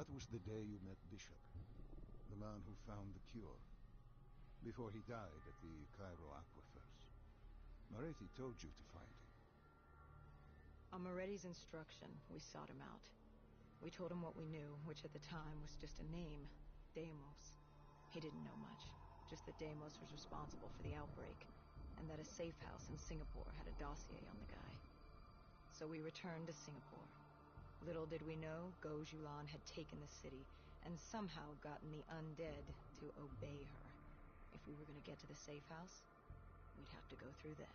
That was the day you met Bishop, the man who found the cure, before he died at the Cairo aquifers. Moretti told you to find him. On Moretti's instruction, we sought him out. We told him what we knew, which at the time was just a name, Deimos. He didn't know much, just that Deimos was responsible for the outbreak, and that a safe house in Singapore had a dossier on the guy. So we returned to Singapore. Little did we know, Gojulan had taken the city, and somehow gotten the undead to obey her. If we were going to get to the safe house, we'd have to go through them.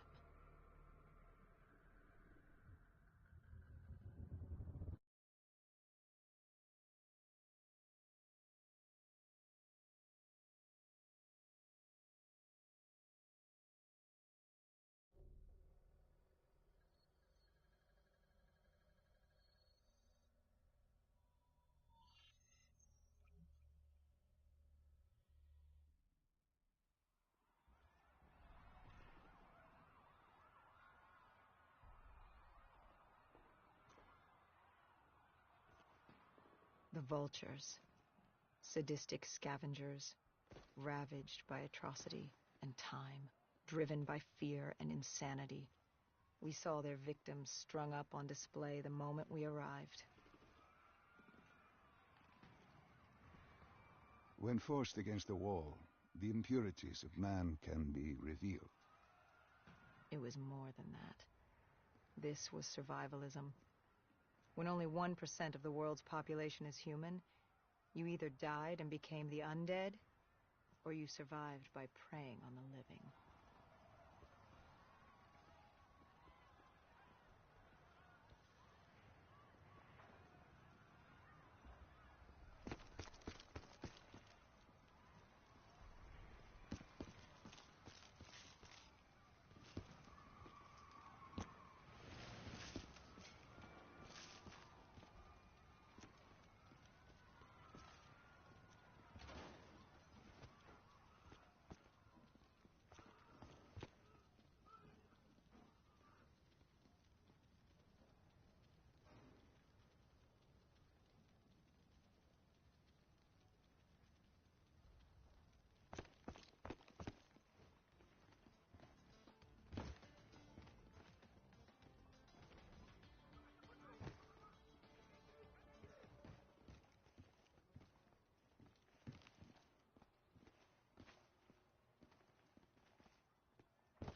The vultures, sadistic scavengers, ravaged by atrocity and time, driven by fear and insanity. We saw their victims strung up on display the moment we arrived. When forced against the wall, the impurities of man can be revealed. It was more than that. This was survivalism. When only 1% of the world's population is human, you either died and became the undead, or you survived by preying on the living.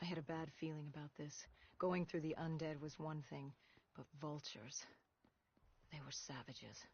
I had a bad feeling about this. Going through the undead was one thing, but vultures, they were savages.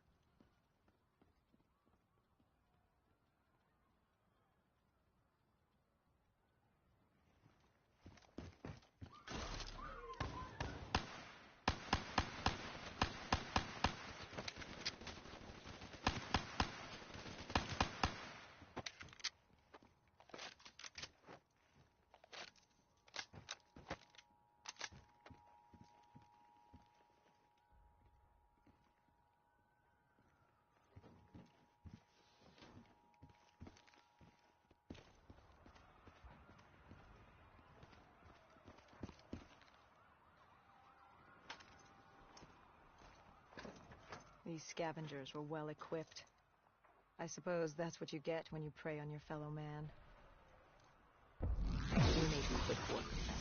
These scavengers were well equipped. I suppose that's what you get when you prey on your fellow man. We made quick work of them.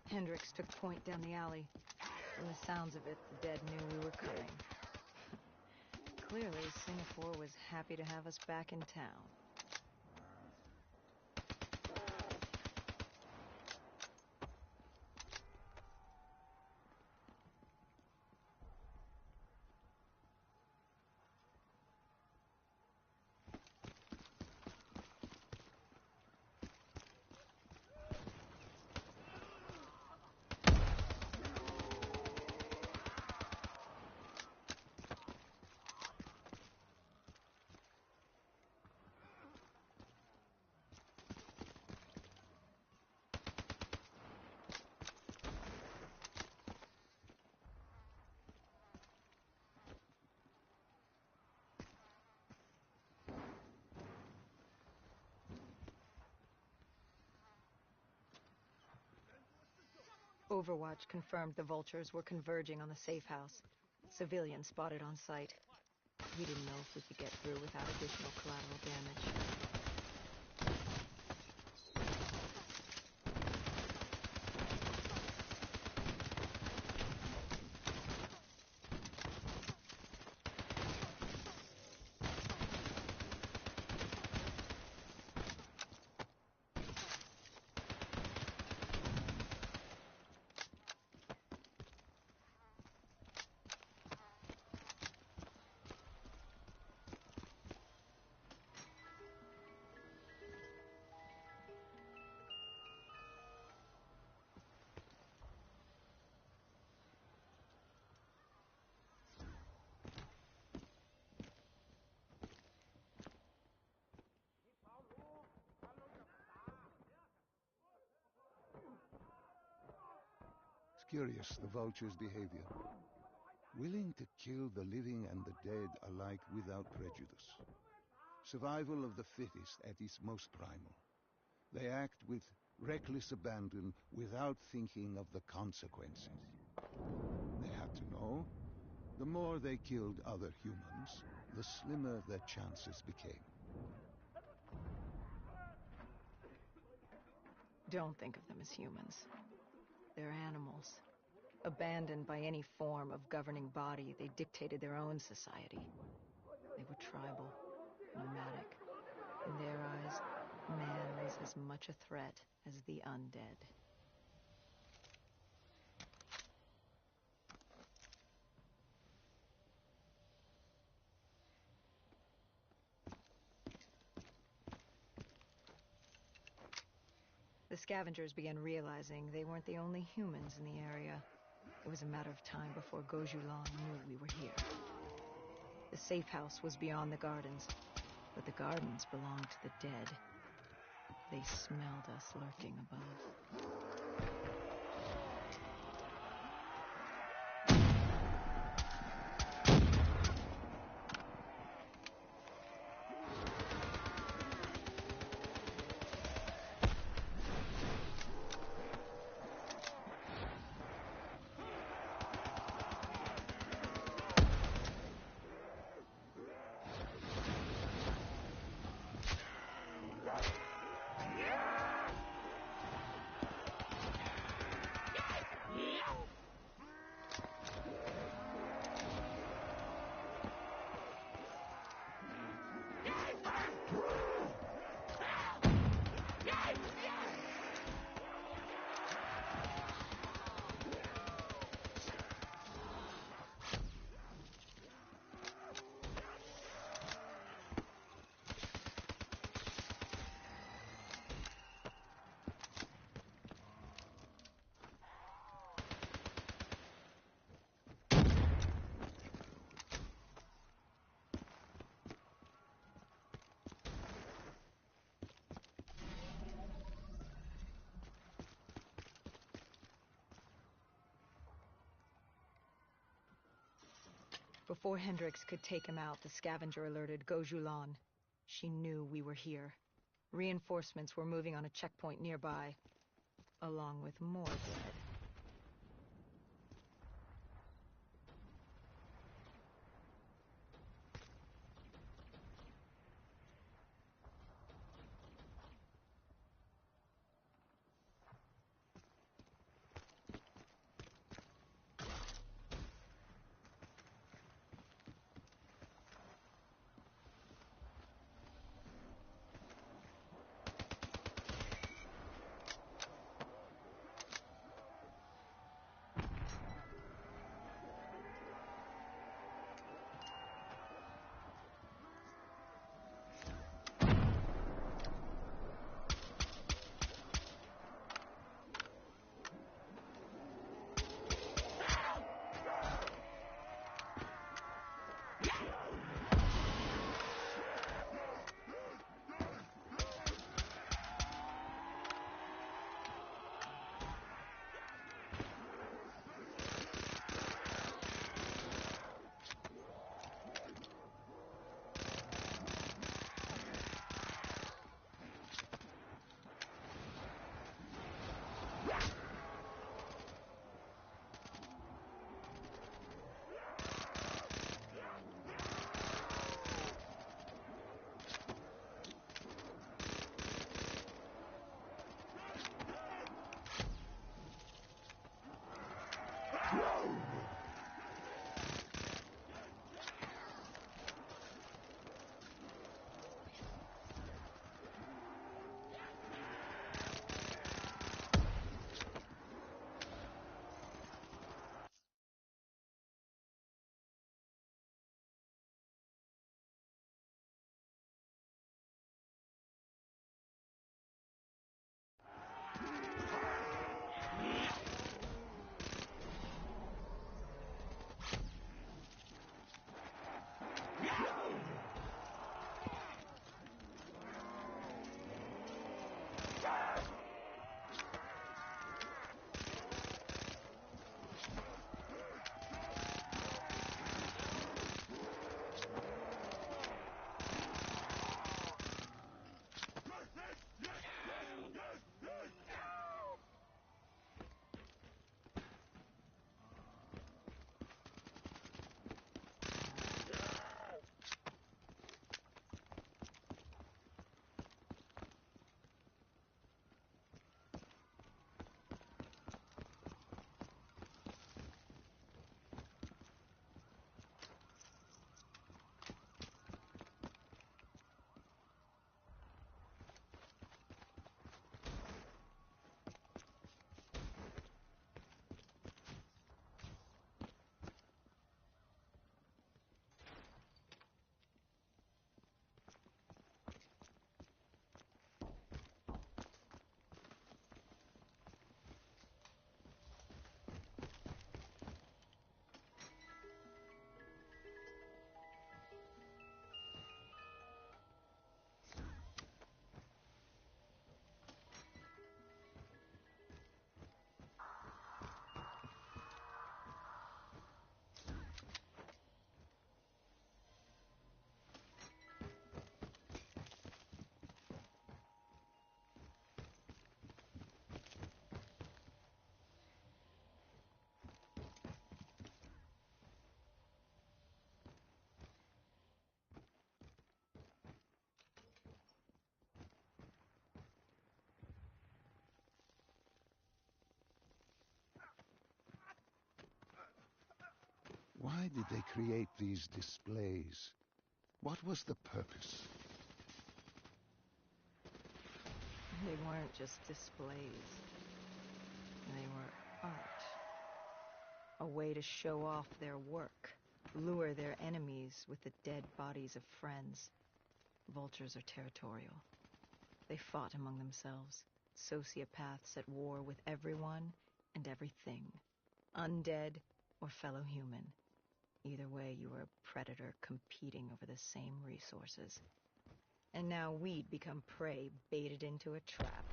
Hendricks took point down the alley. From the sounds of it, the dead knew we were coming. Clearly, Singapore was happy to have us back in town. Overwatch confirmed the vultures were converging on the safe house. Civilians spotted on site. We didn't know if we could get through without additional collateral damage. It's curious, the vulture's behavior. Willing to kill the living and the dead alike without prejudice. Survival of the fittest at its most primal. They act with reckless abandon without thinking of the consequences. They had to know, the more they killed other humans, the slimmer their chances became. Don't think of them as humans. They're animals. Abandoned by any form of governing body, they dictated their own society. They were tribal, nomadic. In their eyes, man was as much a threat as the undead. The scavengers began realizing they weren't the only humans in the area. It was a matter of time before Gojulan knew we were here. The safe house was beyond the gardens, but the gardens belonged to the dead. They smelled us lurking above. Before Hendricks could take him out, the scavenger alerted Gojulan. She knew we were here. Reinforcements were moving on a checkpoint nearby, along with more dead. Why did they create these displays? What was the purpose? They weren't just displays. They were art. A way to show off their work. Lure their enemies with the dead bodies of friends. Vultures are territorial. They fought among themselves. Sociopaths at war with everyone and everything. Undead or fellow human. Either way, you were a predator competing over the same resources. And now we'd become prey baited into a trap.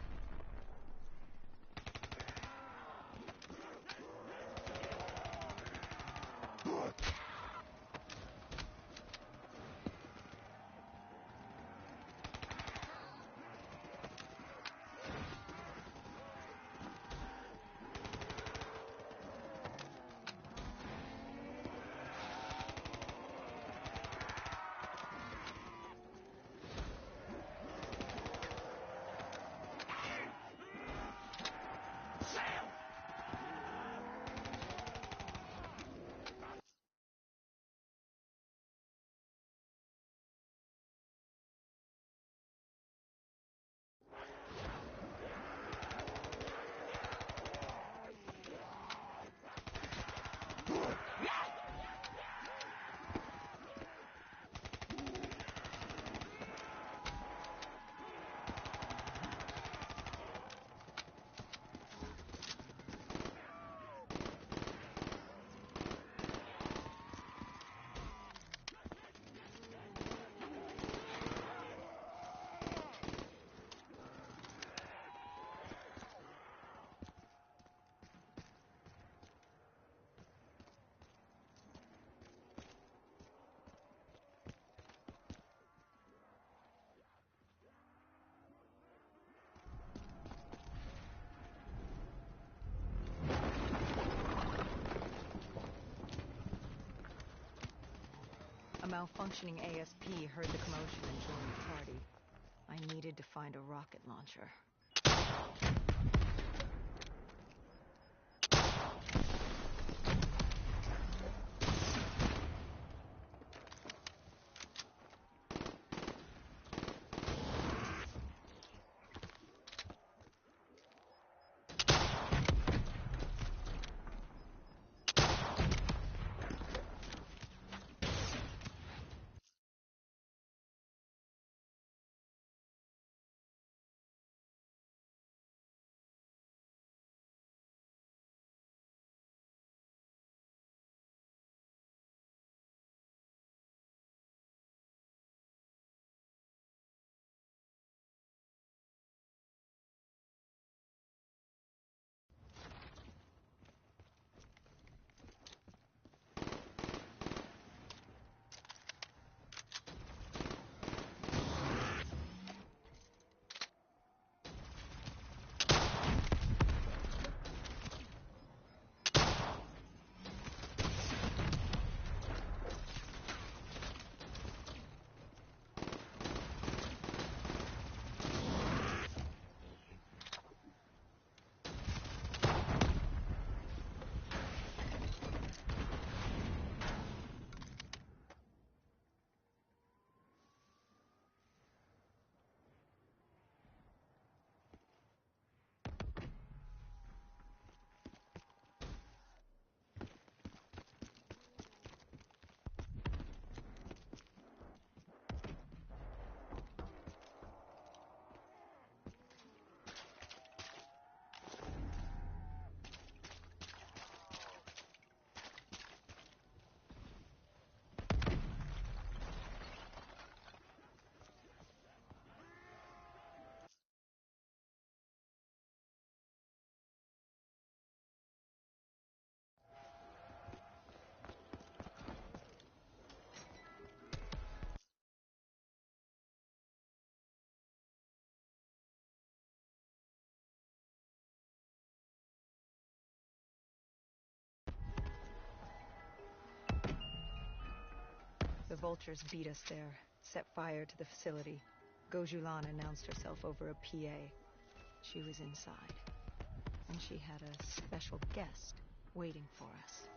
A malfunctioning ASP heard the commotion and joined the party. I needed to find a rocket launcher. The vultures beat us there, set fire to the facility. Gojulan announced herself over a PA. She was inside, and she had a special guest waiting for us.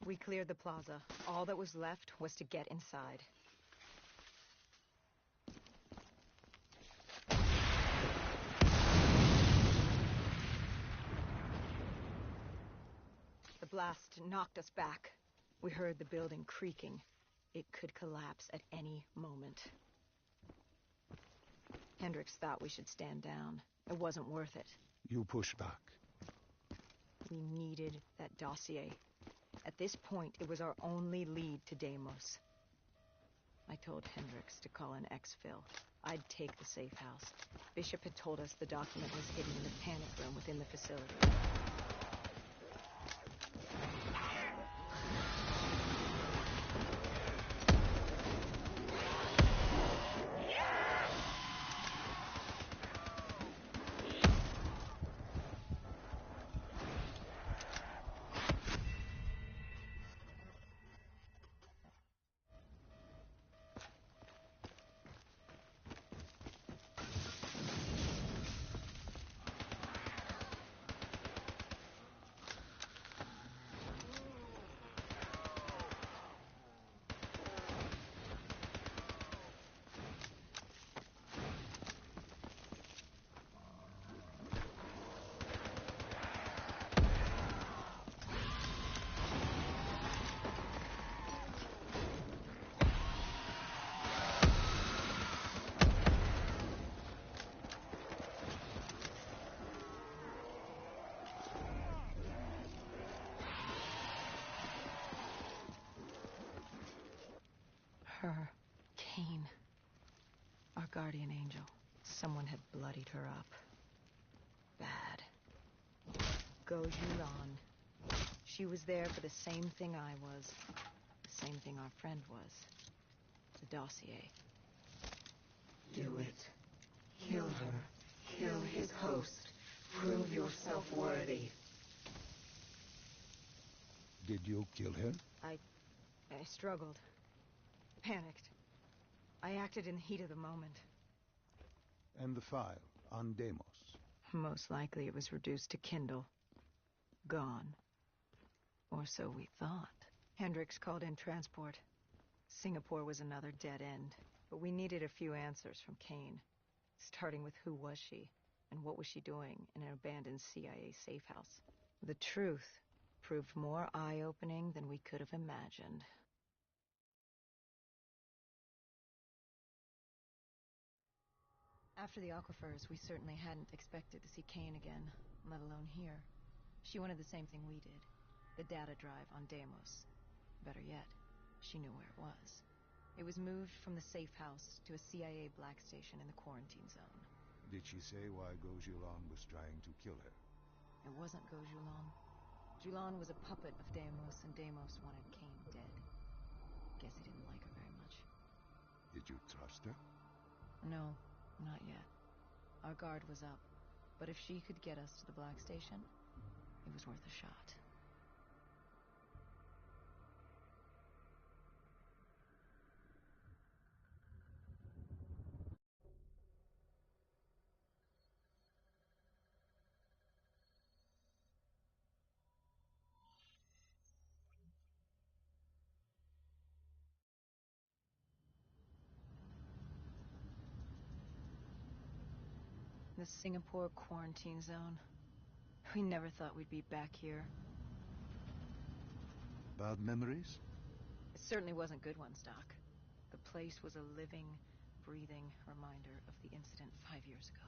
We cleared the plaza. All that was left was to get inside. The blast knocked us back. We heard the building creaking. It could collapse at any moment. Hendricks thought we should stand down. It wasn't worth it. You push back. We needed that dossier. At this point, it was our only lead to Deimos. I told Hendricks to call an exfil. I'd take the safe house. Bishop had told us the document was hidden in the panic room within the facility. Her. Kane. Our guardian angel. Someone had bloodied her up. Bad. Gojulan. She was there for the same thing I was. The same thing our friend was. The dossier. Do it. Kill her. Kill his host. Prove yourself worthy. Did you kill her? I struggled. Panicked. I acted in the heat of the moment. And the file on Deimos? Most likely it was reduced to Kindle. Gone. Or so we thought. Hendricks called in transport. Singapore was another dead end. But we needed a few answers from Kane. Starting with who was she? And what was she doing in an abandoned CIA safe house? The truth proved more eye-opening than we could have imagined. After the aquifers, we certainly hadn't expected to see Kane again, let alone here. She wanted the same thing we did. The data drive on Deimos. Better yet, she knew where it was. It was moved from the safe house to a CIA black station in the quarantine zone. Did she say why Gojulan was trying to kill her? It wasn't Gojulan. Julan was a puppet of Deimos, and Deimos wanted Kane dead. Guess he didn't like her very much. Did you trust her? No, not yet. Our guard was up, but if she could get us to the black station, it was worth a shot. The Singapore quarantine zone. We never thought we'd be back here. Bad memories? It certainly wasn't good ones, Doc. The place was a living, breathing reminder of the incident 5 years ago.